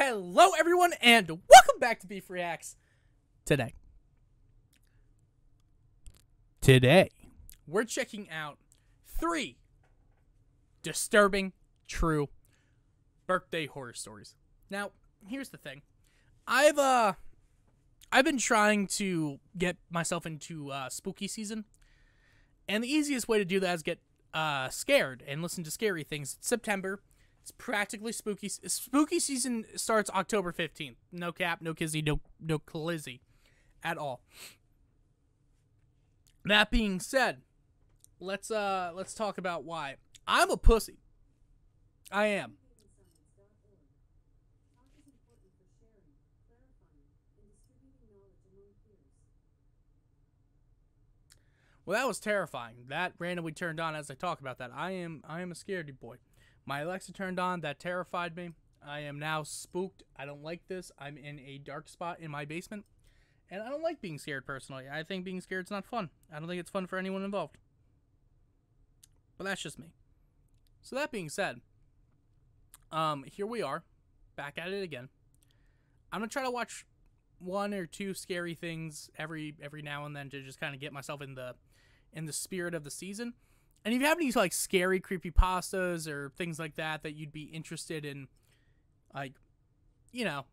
Hello, everyone, and welcome back to Beef Reacts. Today, we're checking out 3 disturbing, true birthday horror stories. Now, here's the thing. I've been trying to get myself into spooky season, and the easiest way to do that is get scared and listen to scary things. It's September. It's practically spooky. Spooky season starts October 15th. No cap, no kizzy, no clizzy at all. That being said, let's talk about why I'm a pussy. I am. Well, that was terrifying. That randomly turned on as I talk about that. I am a scaredy boy. My Alexa turned on. That terrified me. I am now spooked. I don't like this. I'm in a dark spot in my basement. And I don't like being scared personally. I think being scared is not fun. I don't think it's fun for anyone involved. But that's just me. So that being said, here we are, back at it again. I'm going to try to watch 1 or 2 scary things every now and then to just kind of get myself in the spirit of the season. And if you have any like scary creepypastas or things like that you'd be interested in, like, you know,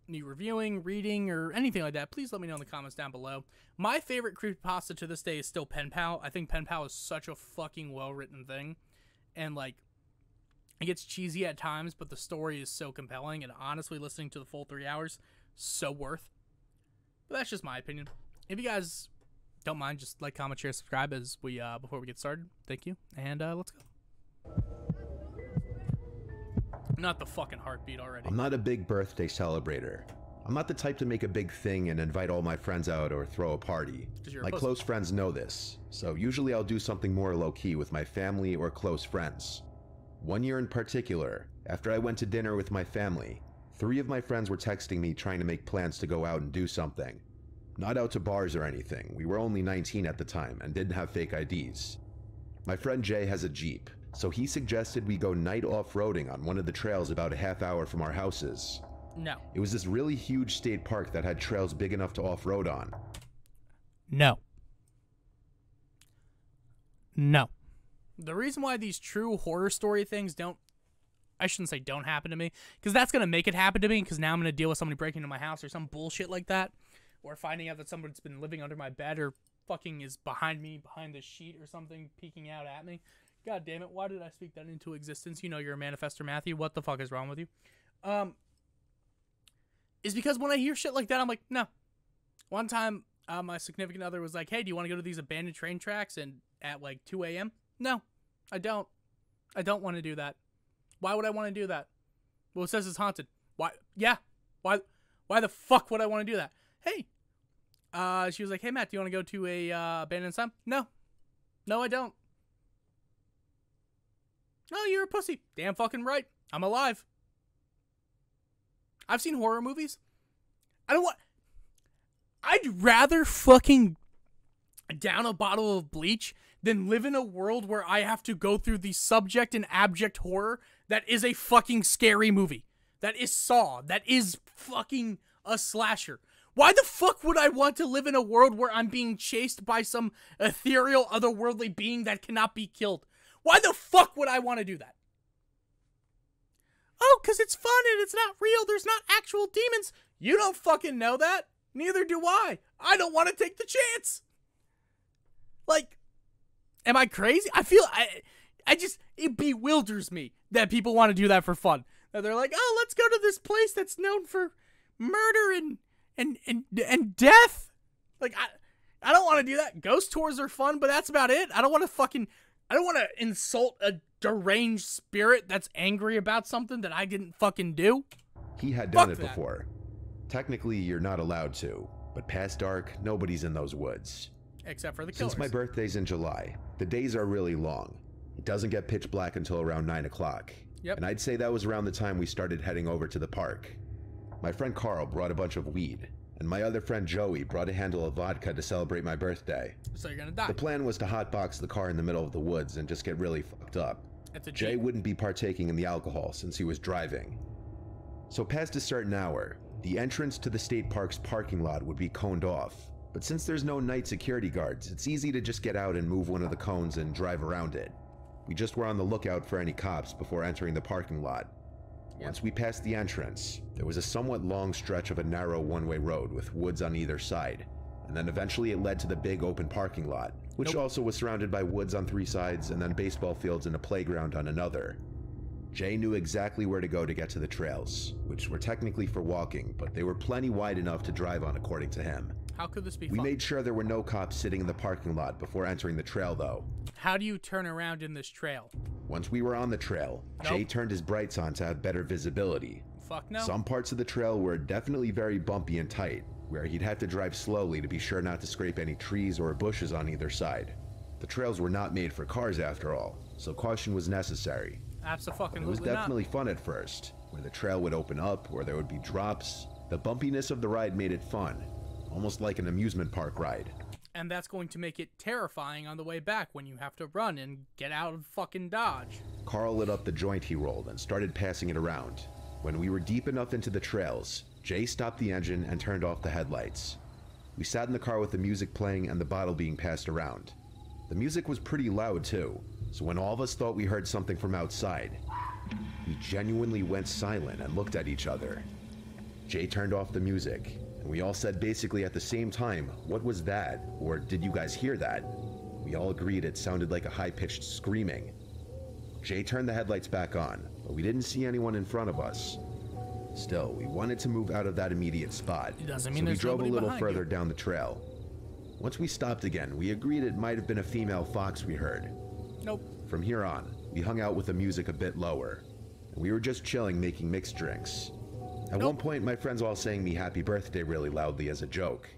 me reviewing, reading, or anything like that, please let me know in the comments down below. My favorite creepypasta to this day is still Pen Pal. I think Pen Pal is such a fucking well-written thing. And, like, it gets cheesy at times, but the story is so compelling. And honestly, listening to the full 3 hours, so worth. But that's just my opinion. If you guys don't mind, just like, comment, share, subscribe as we before we get started. Thank you, and let's go. Not the fucking heartbeat already. I'm not a big birthday celebrator. I'm not the type to make a big thing and invite all my friends out or throw a party. My close friends know this, so usually I'll do something more low-key with my family or close friends. One year in particular, after I went to dinner with my family, 3 of my friends were texting me trying to make plans to go out and do something. Not out to bars or anything. We were only 19 at the time and didn't have fake IDs. My friend Jay has a Jeep, so he suggested we go night off-roading on one of the trails about a half hour from our houses. No. It was this really huge state park that had trails big enough to off-road on. No. No. The reason why these true horror story things I shouldn't say don't happen to me, because that's going to make it happen to me, because now I'm going to deal with somebody breaking into my house or some bullshit like that. Or finding out that someone's been living under my bed or fucking is behind me, behind the sheet or something, peeking out at me. God damn it, why did I speak that into existence? You know you're a manifestor, Matthew. What the fuck is wrong with you? Is because when I hear shit like that, I'm like, no. One time, my significant other was like, hey, do you want to go to these abandoned train tracks at like 2 a.m.? No, I don't. I don't want to do that. Why would I want to do that? Well, it says it's haunted. Why? Yeah. Why the fuck would I want to do that? Hey, she was like, hey, Matt, do you want to go to a abandoned asylum? No. No, I don't. Oh, you're a pussy. Damn fucking right. I'm alive. I've seen horror movies. I'd rather fucking down a bottle of bleach than live in a world where I have to go through the subject and abject horror that is a fucking scary movie. That is Saw. That is fucking a slasher. Why the fuck would I want to live in a world where I'm being chased by some ethereal, otherworldly being that cannot be killed? Why the fuck would I want to do that? Oh, because it's fun and it's not real. There's not actual demons. You don't fucking know that. Neither do I. I don't want to take the chance. Like, am I crazy? It bewilders me that people want to do that for fun. That they're like, oh, let's go to this place that's known for murder and death. Like, I don't want to do that. Ghost tours are fun, but that's about it. I don't want to insult a deranged spirit that's angry about something that I didn't fucking do. He had done it before. Technically, you're not allowed to, but past dark, nobody's in those woods. Except for the killers. Since my birthday's in July, the days are really long. It doesn't get pitch black until around 9 o'clock. Yep. And I'd say that was around the time we started heading over to the park. My friend Carl brought a bunch of weed, and my other friend Joey brought a handle of vodka to celebrate my birthday. So you're gonna die. The plan was to hotbox the car in the middle of the woods and just get really fucked up. Jay wouldn't be partaking in the alcohol since he was driving. So past a certain hour, the entrance to the state park's parking lot would be coned off. But since there's no night security guards, it's easy to just get out and move one of the cones and drive around it. We just were on the lookout for any cops before entering the parking lot. Once we passed the entrance, there was a somewhat long stretch of a narrow one-way road with woods on either side, and then eventually it led to the big open parking lot, which also was surrounded by woods on 3 sides and then baseball fields and a playground on another. Jay knew exactly where to go to get to the trails, which were technically for walking, but they were plenty wide enough to drive on according to him. How could this be We fun? made sure there were no cops sitting in the parking lot before entering the trail though. How do you turn around in this trail? Once we were on the trail, Jay turned his brights on to have better visibility. Fuck no. Some parts of the trail were definitely very bumpy and tight, where he'd have to drive slowly to be sure not to scrape any trees or bushes on either side. The trails were not made for cars after all, so caution was necessary. Absolutely. It was definitely fun at first, where the trail would open up, where there would be drops. The bumpiness of the ride made it fun, almost like an amusement park ride. And that's going to make it terrifying on the way back when you have to run and get out of fucking Dodge. Carl lit up the joint he rolled and started passing it around. When we were deep enough into the trails, Jay stopped the engine and turned off the headlights. We sat in the car with the music playing and the bottle being passed around. The music was pretty loud too, so when all of us thought we heard something from outside, we genuinely went silent and looked at each other. Jay turned off the music, and we all said basically at the same time, "What was that?" or "Did you guys hear that?" We all agreed it sounded like a high-pitched screaming. Jay turned the headlights back on, but we didn't see anyone in front of us. Still, we wanted to move out of that immediate spot, so we drove a little further down the trail. Once we stopped again, we agreed it might have been a female fox we heard. Nope. From here on, we hung out with the music a bit lower, and we were just chilling making mixed drinks. At one point, my friends all sang me happy birthday really loudly as a joke.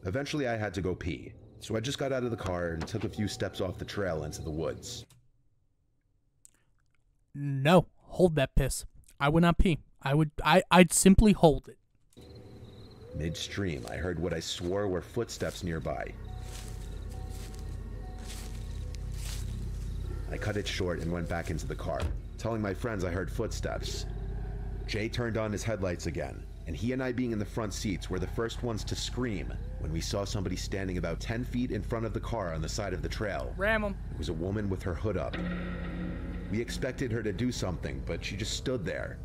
Eventually, I had to go pee, so I just got out of the car and took a few steps off the trail into the woods. No, hold that piss. I would not pee. I'd simply hold it. Midstream, I heard what I swore were footsteps nearby. I cut it short and went back into the car, telling my friends I heard footsteps. Jay turned on his headlights again, and he and I being in the front seats were the first ones to scream when we saw somebody standing about 10 feet in front of the car on the side of the trail. Ram 'em. It was a woman with her hood up. We expected her to do something, but she just stood there.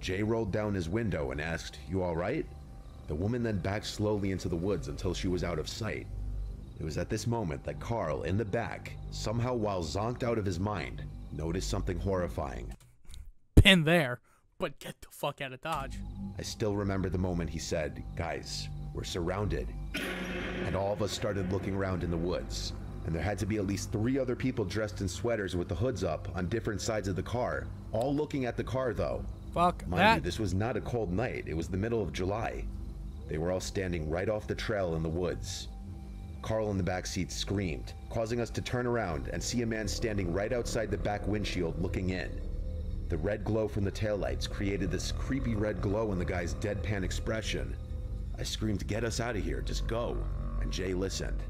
Jay rolled down his window and asked, "You all right?" The woman then backed slowly into the woods until she was out of sight. It was at this moment that Carl, in the back, somehow while zonked out of his mind, noticed something horrifying. Been there, but get the fuck out of Dodge. I still remember the moment he said, "Guys, we're surrounded." And all of us started looking around in the woods. And there had to be at least 3 other people dressed in sweaters with the hoods up on different sides of the car, all looking at the car though. Fuck Mind that. you, this was not a cold night, it was the middle of July. They were all standing right off the trail in the woods. Carl in the back seat screamed, causing us to turn around and see a man standing right outside the back windshield looking in. The red glow from the taillights created this creepy red glow in the guy's deadpan expression. I screamed, "Get us out of here, just go," and Jay listened.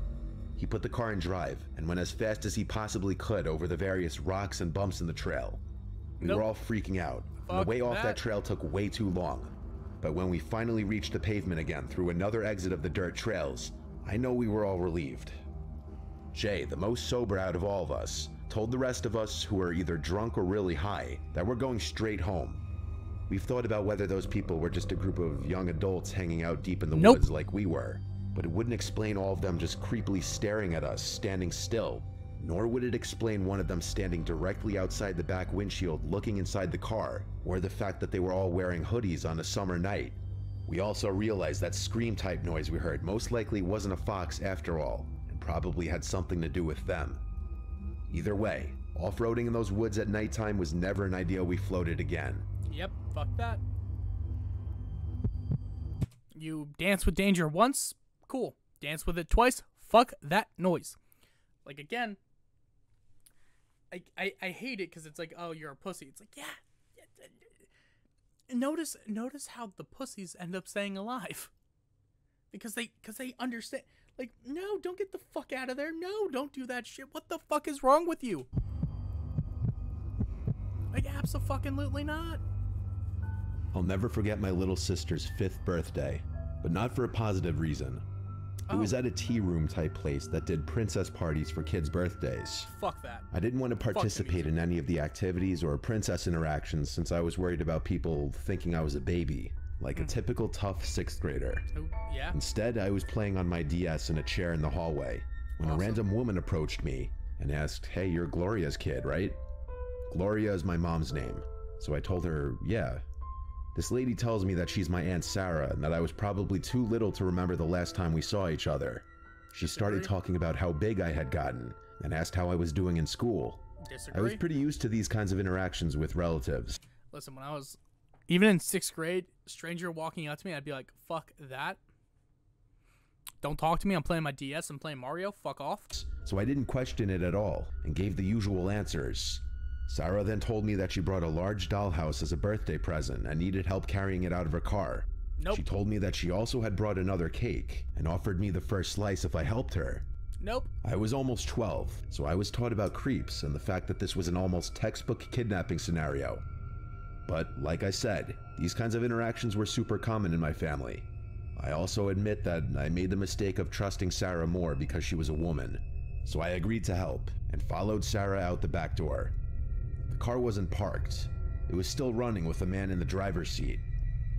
He put the car in drive and went as fast as he possibly could over the various rocks and bumps in the trail. We were all freaking out, and the way off that trail took way too long. But when we finally reached the pavement again through another exit of the dirt trails, I know we were all relieved. Jay, the most sober out of all of us, told the rest of us who were either drunk or really high that we're going straight home. We've thought about whether those people were just a group of young adults hanging out deep in the woods like we were, but it wouldn't explain all of them just creepily staring at us, standing still, nor would it explain one of them standing directly outside the back windshield looking inside the car, or the fact that they were all wearing hoodies on a summer night. We also realized that scream-type noise we heard most likely wasn't a fox after all, and probably had something to do with them. Either way, off-roading in those woods at nighttime was never an idea we floated again. Yep, fuck that. You dance with danger once, cool. Dance with it twice, fuck that noise. Like, again, I hate it because it's like, oh, you're a pussy. It's like, yeah. Notice how the pussies end up staying alive. Because they understand. Like, no, don't get the fuck out of there. No, don't do that shit. What the fuck is wrong with you? Like, abso-fucking-lutely not. I'll never forget my little sister's 5th birthday, but not for a positive reason. It was at a tea room type place that did princess parties for kids' birthdays. Fuck that. I didn't want to participate in any of the activities or princess interactions since I was worried about people thinking I was a baby, like a typical tough 6th grader. Yeah? Instead, I was playing on my DS in a chair in the hallway when a random woman approached me and asked, "Hey, you're Gloria's kid, right?" Gloria is my mom's name, so I told her, yeah. This lady tells me that she's my Aunt Sarah and that I was probably too little to remember the last time we saw each other. She started talking about how big I had gotten and asked how I was doing in school. Disagree. I was pretty used to these kinds of interactions with relatives. Listen, when I was even in 6th grade, a stranger walking up to me, I'd be like, fuck that. Don't talk to me. I'm playing my DS. I'm playing Mario. Fuck off. So I didn't question it at all and gave the usual answers. Sarah then told me that she brought a large dollhouse as a birthday present and needed help carrying it out of her car. Nope. She told me that she also had brought another cake and offered me the first slice if I helped her. Nope. I was almost 12, so I was taught about creeps and the fact that this was an almost textbook kidnapping scenario. But like I said, these kinds of interactions were super common in my family. I also admit that I made the mistake of trusting Sarah more because she was a woman. So I agreed to help and followed Sarah out the back door. The car wasn't parked. It was still running with a man in the driver's seat.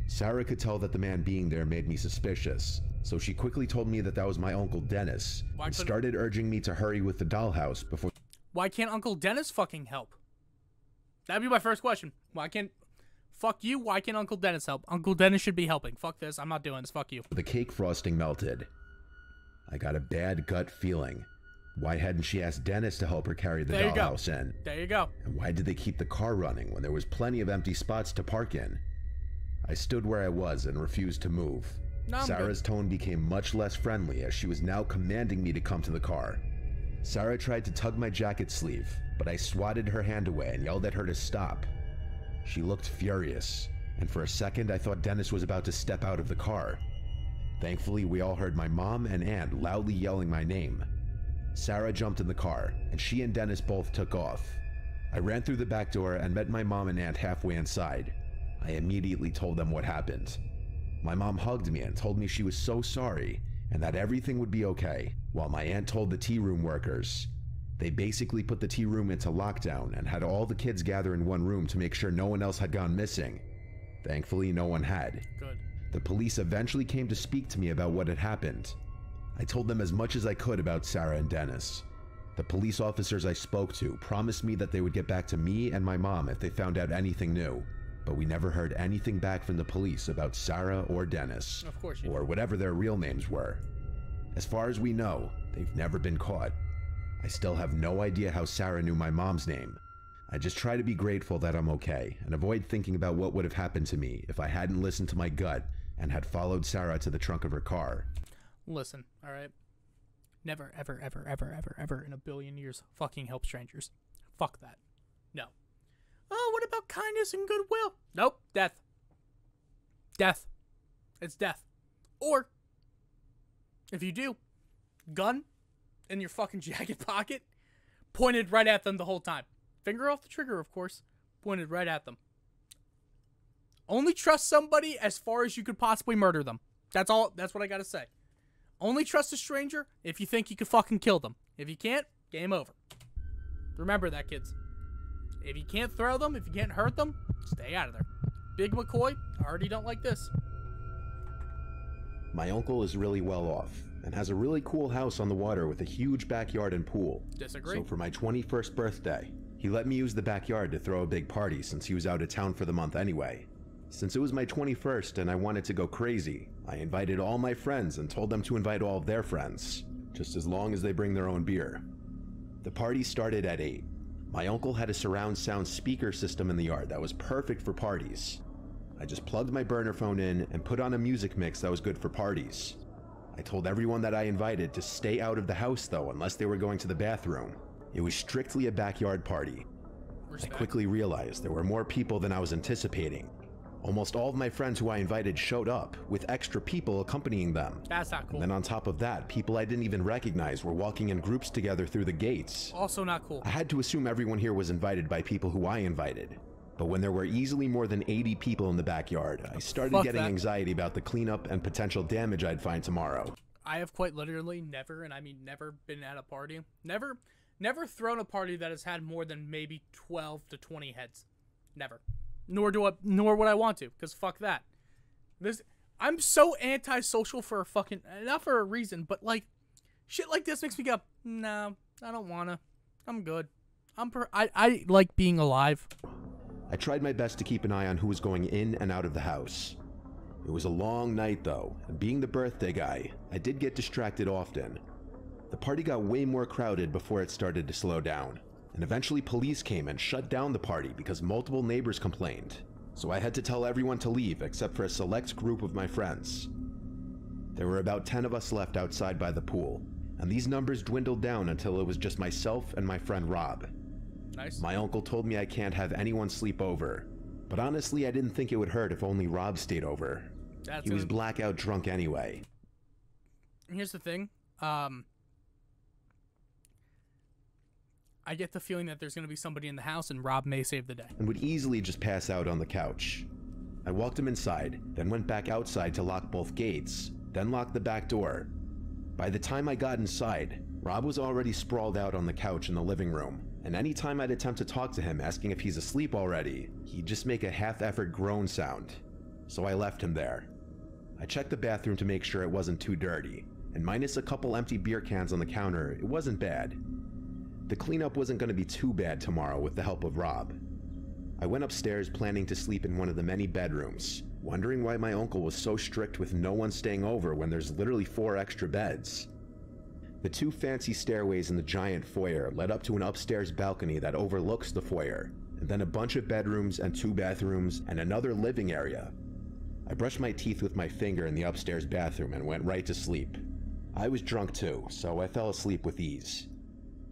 Sarah could tell that the man being there made me suspicious, so she quickly told me that that was my Uncle Dennis and started urging me to hurry with the dollhouse before... Why can't Uncle Dennis fucking help? That'd be my first question. Why can't... Fuck you, why can't Uncle Dennis help? Uncle Dennis should be helping. Fuck this, I'm not doing this, fuck you. The cake frosting melted. I got a bad gut feeling. Why hadn't she asked Dennis to help her carry the dollhouse in? There you go. And why did they keep the car running when there was plenty of empty spots to park in? I stood where I was and refused to move. Sarah's tone became much less friendly as she was now commanding me to come to the car. Sarah tried to tug my jacket sleeve, but I swatted her hand away and yelled at her to stop. She looked furious, and for a second I thought Dennis was about to step out of the car. Thankfully, we all heard my mom and aunt loudly yelling my name. Sarah jumped in the car, and she and Dennis both took off. I ran through the back door and met my mom and aunt halfway inside. I immediately told them what happened. My mom hugged me and told me she was so sorry and that everything would be okay, while my aunt told the tea room workers. They basically put the tea room into lockdown and had all the kids gather in one room to make sure no one else had gone missing. Thankfully, no one had. Good. The police eventually came to speak to me about what had happened. I told them as much as I could about Sarah and Dennis. The police officers I spoke to promised me that they would get back to me and my mom if they found out anything new, but we never heard anything back from the police about Sarah or Dennis, of course you or whatever their real names were. As far as we know, they've never been caught. I still have no idea how Sarah knew my mom's name. I just try to be grateful that I'm okay and avoid thinking about what would have happened to me if I hadn't listened to my gut and had followed Sarah to the trunk of her car. Listen, alright? Never, ever, ever, ever, ever, ever in a billion years fucking help strangers. Fuck that. No. Oh, what about kindness and goodwill? Nope. Death. Death. It's death. Or, if you do, gun in your fucking jacket pocket, pointed right at them the whole time. Finger off the trigger, of course. Pointed right at them. Only trust somebody as far as you could possibly murder them. That's all. That's what I gotta say. Only trust a stranger if you think you could fucking kill them. If you can't, game over. Remember that, kids. If you can't throw them, if you can't hurt them, stay out of there. Big McCoy, I already don't like this. My uncle is really well off and has a really cool house on the water with a huge backyard and pool. Disagree. So for my 21st birthday, he let me use the backyard to throw a big party since he was out of town for the month anyway. Since it was my 21st and I wanted to go crazy, I invited all my friends and told them to invite all of their friends, just as long as they bring their own beer. The party started at 8. My uncle had a surround sound speaker system in the yard that was perfect for parties. I just plugged my burner phone in and put on a music mix that was good for parties. I told everyone that I invited to stay out of the house though unless they were going to the bathroom. It was strictly a backyard party. Respect. I quickly realized there were more people than I was anticipating. Almost all of my friends who I invited showed up, with extra people accompanying them. That's not cool. And then on top of that, people I didn't even recognize were walking in groups together through the gates. Also not cool. I had to assume everyone here was invited by people who I invited. But when there were easily more than 80 people in the backyard, I started getting anxiety about the cleanup and potential damage I'd find tomorrow. I have quite literally never, and I mean never, been at a party. Never thrown a party that has had more than maybe 12 to 20 heads. Never. Nor would I want to, because fuck that. I'm so antisocial for a fucking, not for a reason, but like, shit like this makes me go, no, I don't wanna. I'm good. I like being alive. I tried my best to keep an eye on who was going in and out of the house. It was a long night though, and being the birthday guy, I did get distracted often. The party got way more crowded before it started to slow down, and eventually police came and shut down the party because multiple neighbors complained. So I had to tell everyone to leave except for a select group of my friends. There were about 10 of us left outside by the pool, and these numbers dwindled down until it was just myself and my friend Rob. Nice. My uncle told me I can't have anyone sleep over, but honestly I didn't think it would hurt if only Rob stayed over. He was blackout drunk anyway. Here's the thing, I get the feeling that there's going to be somebody in the house and Rob may save the day. And would easily just pass out on the couch. I walked him inside, then went back outside to lock both gates, then locked the back door. By the time I got inside, Rob was already sprawled out on the couch in the living room, and anytime I'd attempt to talk to him asking if he's asleep already, he'd just make a half-effort groan sound. So I left him there. I checked the bathroom to make sure it wasn't too dirty, and minus a couple empty beer cans on the counter, it wasn't bad. The cleanup wasn't going to be too bad tomorrow with the help of Rob. I went upstairs planning to sleep in one of the many bedrooms, wondering why my uncle was so strict with no one staying over when there's literally 4 extra beds. The 2 fancy stairways in the giant foyer led up to an upstairs balcony that overlooks the foyer, and then a bunch of bedrooms and 2 bathrooms and another living area. I brushed my teeth with my finger in the upstairs bathroom and went right to sleep. I was drunk too, so I fell asleep with ease.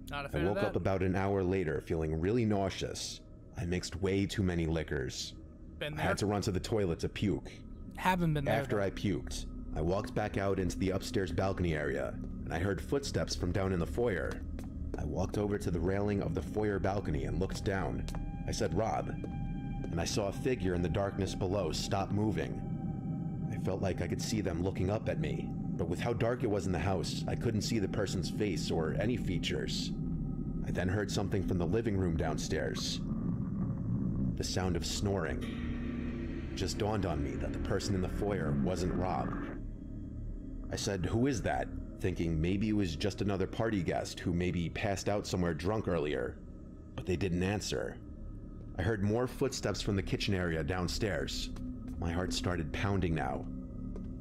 Not a fan I woke of that. up about an hour later feeling really nauseous. I mixed way too many liquors. Been I there? had to run to the toilet to puke. Haven't been there. After I puked, I walked back out into the upstairs balcony area, and I heard footsteps from down in the foyer. I walked over to the railing of the foyer balcony and looked down. I said, "Rob," and I saw a figure in the darkness below stop moving. I felt like I could see them looking up at me, but with how dark it was in the house, I couldn't see the person's face or any features. I then heard something from the living room downstairs. The sound of snoring. It just dawned on me that the person in the foyer wasn't Rob. I said, "Who is that?" thinking maybe it was just another party guest who maybe passed out somewhere drunk earlier, but they didn't answer. I heard more footsteps from the kitchen area downstairs. My heart started pounding now.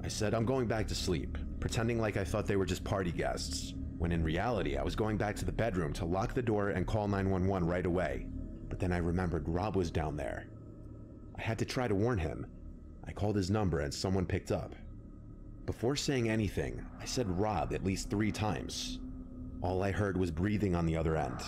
I said, "I'm going back to sleep," pretending like I thought they were just party guests, when in reality I was going back to the bedroom to lock the door and call 911 right away. But then I remembered Rob was down there. I had to try to warn him. I called his number and someone picked up. Before saying anything, I said Rob at least 3 times. All I heard was breathing on the other end.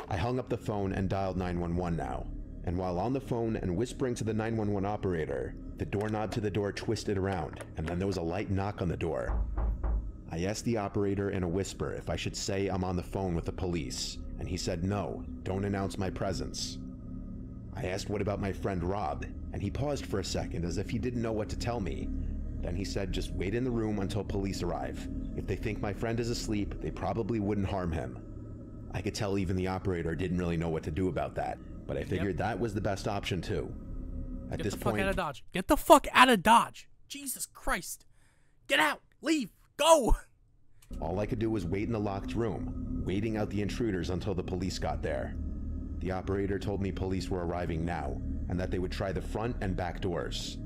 I hung up the phone and dialed 911 now, and while on the phone and whispering to the 911 operator, the doorknob to the door twisted around, and then there was a light knock on the door. I asked the operator in a whisper if I should say I'm on the phone with the police, and he said no, don't announce my presence. I asked what about my friend Rob, and he paused for a second as if he didn't know what to tell me. Then he said just wait in the room until police arrive. If they think my friend is asleep, they probably wouldn't harm him. I could tell even the operator didn't really know what to do about that, but I figured that was the best option too. At this point, get the fuck out of Dodge. Get the fuck out of Dodge. Jesus Christ. Get out. Leave. Go. All I could do was wait in the locked room, waiting out the intruders until the police got there. The operator told me police were arriving now, and that they would try the front and back doors.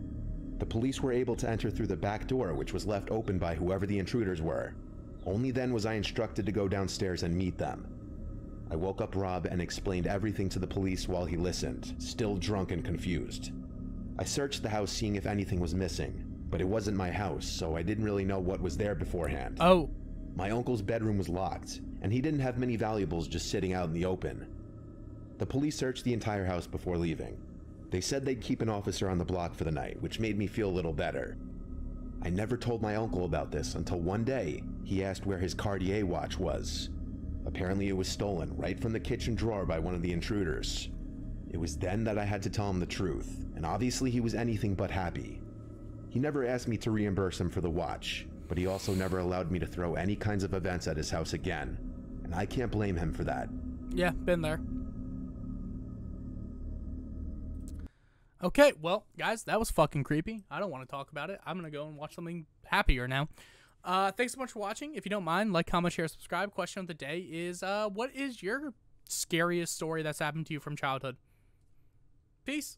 The police were able to enter through the back door, which was left open by whoever the intruders were. Only then was I instructed to go downstairs and meet them. I woke up Rob and explained everything to the police while he listened, still drunk and confused. I searched the house seeing if anything was missing, but it wasn't my house, so I didn't really know what was there beforehand. Oh. My uncle's bedroom was locked, and he didn't have many valuables just sitting out in the open. The police searched the entire house before leaving. They said they'd keep an officer on the block for the night, which made me feel a little better. I never told my uncle about this until one day he asked where his Cartier watch was. Apparently it was stolen right from the kitchen drawer by one of the intruders. It was then that I had to tell him the truth, and obviously he was anything but happy. He never asked me to reimburse him for the watch, but he also never allowed me to throw any kinds of events at his house again, and I can't blame him for that. Yeah, been there. Okay, well, guys, that was fucking creepy. I don't want to talk about it. I'm going to go and watch something happier now. Thanks so much for watching. If you don't mind, like, comment, share, subscribe. Question of the day is, what is your scariest story that's happened to you from childhood? Peace.